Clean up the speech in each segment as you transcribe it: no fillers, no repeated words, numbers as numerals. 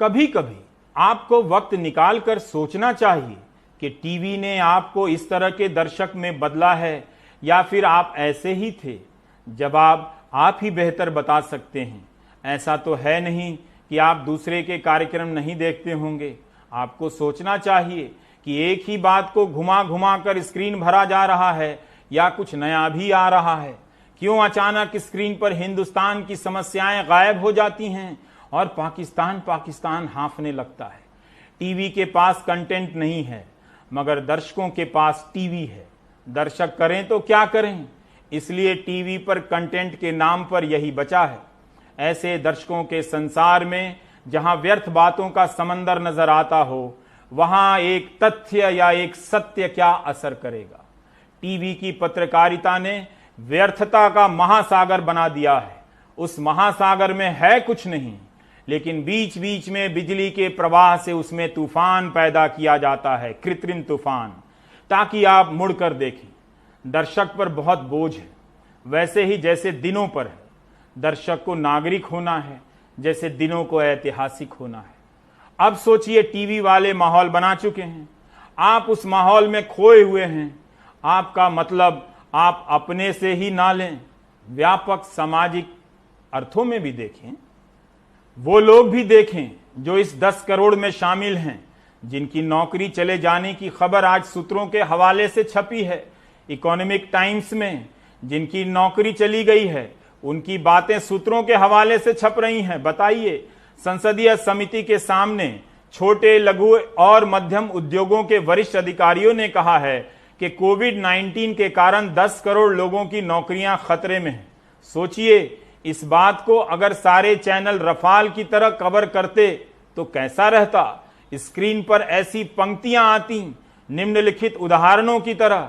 कभी कभी आपको वक्त निकालकर सोचना चाहिए कि टीवी ने आपको इस तरह के दर्शक में बदला है या फिर आप ऐसे ही थे। जवाब आप ही बेहतर बता सकते हैं। ऐसा तो है नहीं कि आप दूसरे के कार्यक्रम नहीं देखते होंगे। आपको सोचना चाहिए कि एक ही बात को घुमा घुमा कर स्क्रीन भरा जा रहा है या कुछ नया भी आ रहा है। क्यों अचानक स्क्रीन पर हिंदुस्तान की समस्याएं गायब हो जाती हैं और पाकिस्तान पाकिस्तान हाँफने लगता है। टीवी के पास कंटेंट नहीं है मगर दर्शकों के पास टीवी है। दर्शक करें तो क्या करें, इसलिए टीवी पर कंटेंट के नाम पर यही बचा है। ऐसे दर्शकों के संसार में जहां व्यर्थ बातों का समंदर नजर आता हो, वहां एक तथ्य या एक सत्य क्या असर करेगा। टीवी की पत्रकारिता ने व्यर्थता का महासागर बना दिया है। उस महासागर में है कुछ नहीं, लेकिन बीच बीच में बिजली के प्रवाह से उसमें तूफान पैदा किया जाता है, कृत्रिम तूफान, ताकि आप मुड़कर देखें। दर्शक पर बहुत बोझ है, वैसे ही जैसे दिनों पर है। दर्शक को नागरिक होना है जैसे दिनों को ऐतिहासिक होना है। अब सोचिए, टीवी वाले माहौल बना चुके हैं, आप उस माहौल में खोए हुए हैं। आपका मतलब आप अपने से ही ना लें, व्यापक सामाजिक अर्थों में भी देखें। वो लोग भी देखें जो इस 10 करोड़ में शामिल हैं, जिनकी नौकरी चले जाने की खबर आज सूत्रों के हवाले से छपी है इकोनॉमिक टाइम्स में। जिनकी नौकरी चली गई है, उनकी बातें सूत्रों के हवाले से छप रही हैं। बताइए, संसदीय समिति के सामने छोटे, लघु और मध्यम उद्योगों के वरिष्ठ अधिकारियों ने कहा है कि कोविड-19 के कारण 10 करोड़ लोगों की नौकरियां खतरे में हैं। सोचिए, इस बात को अगर सारे चैनल रफाल की तरह कवर करते तो कैसा रहता। स्क्रीन पर ऐसी पंक्तियां आती निम्नलिखित उदाहरणों की तरह,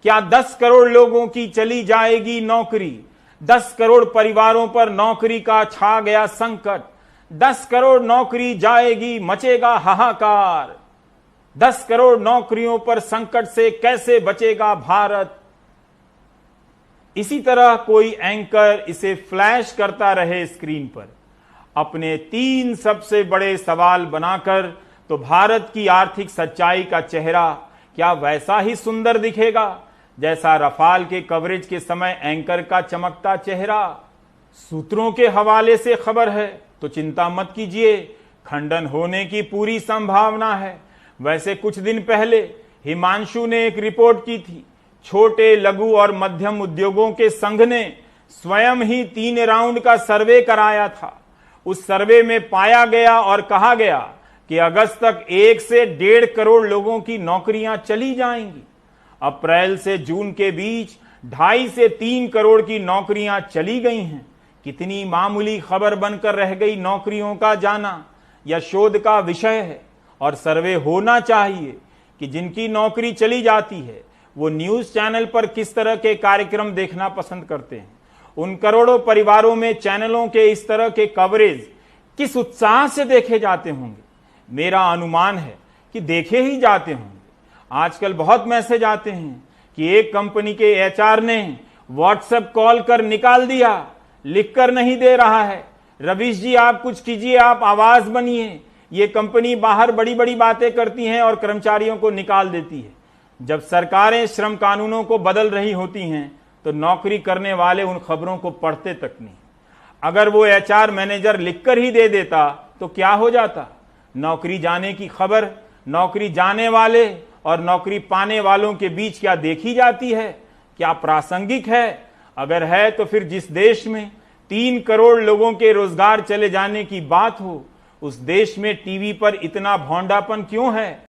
क्या 10 करोड़ लोगों की चली जाएगी नौकरी, 10 करोड़ परिवारों पर नौकरी का छा गया संकट, 10 करोड़ नौकरी जाएगी, मचेगा हाहाकार, 10 करोड़ नौकरियों पर संकट से कैसे बचेगा भारत। इसी तरह कोई एंकर इसे फ्लैश करता रहे स्क्रीन पर अपने 3 सबसे बड़े सवाल बनाकर, तो भारत की आर्थिक सच्चाई का चेहरा क्या वैसा ही सुंदर दिखेगा जैसा रफाल के कवरेज के समय एंकर का चमकता चेहरा। सूत्रों के हवाले से खबर है तो चिंता मत कीजिए, खंडन होने की पूरी संभावना है। वैसे कुछ दिन पहले हिमांशु ने एक रिपोर्ट की थी। छोटे, लघु और मध्यम उद्योगों के संघ ने स्वयं ही 3 राउंड का सर्वे कराया था। उस सर्वे में पाया गया और कहा गया कि अगस्त तक 1 से 1.5 करोड़ लोगों की नौकरियां चली जाएंगी। अप्रैल से जून के बीच 2.5 से 3 करोड़ की नौकरियां चली गई हैं। कितनी मामूली खबर बनकर रह गई नौकरियों का जाना। यह शोध का विषय है और सर्वे होना चाहिए कि जिनकी नौकरी चली जाती है वो न्यूज चैनल पर किस तरह के कार्यक्रम देखना पसंद करते हैं। उन करोड़ों परिवारों में चैनलों के इस तरह के कवरेज किस उत्साह से देखे जाते होंगे। मेरा अनुमान है कि देखे ही जाते होंगे। आजकल बहुत मैसेज आते हैं कि एक कंपनी के एचआर ने व्हाट्सएप कॉल कर निकाल दिया, लिख कर नहीं दे रहा है, रवीश जी आप कुछ कीजिए, आप आवाज बनिए। ये कंपनी बाहर बड़ी बड़ी बातें करती हैं और कर्मचारियों को निकाल देती है। जब सरकारें श्रम कानूनों को बदल रही होती हैं तो नौकरी करने वाले उन खबरों को पढ़ते तक नहीं। अगर वो एचआर मैनेजर लिखकर ही दे देता तो क्या हो जाता। नौकरी जाने की खबर नौकरी जाने वाले और नौकरी पाने वालों के बीच क्या देखी जाती है, क्या प्रासंगिक है। अगर है तो फिर जिस देश में 3 करोड़ लोगों के रोजगार चले जाने की बात हो, उस देश में टीवी पर इतना भौंडापन क्यों है।